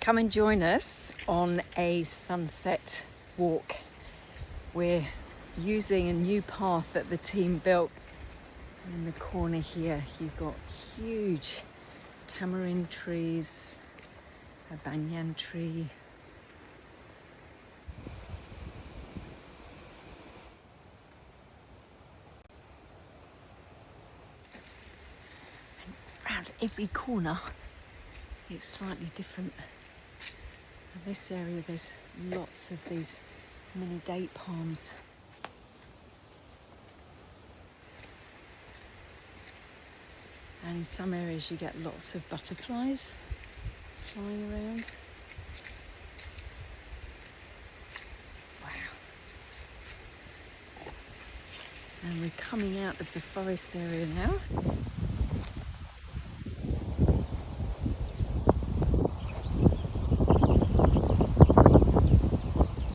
Come and join us on a sunset walk. We're using a new path that the team built. In the corner here, you've got huge tamarind trees, a banyan tree. And around every corner, it's slightly different. In this area, there's lots of these mini date palms. And in some areas you get lots of butterflies flying around. Wow. And we're coming out of the forest area now.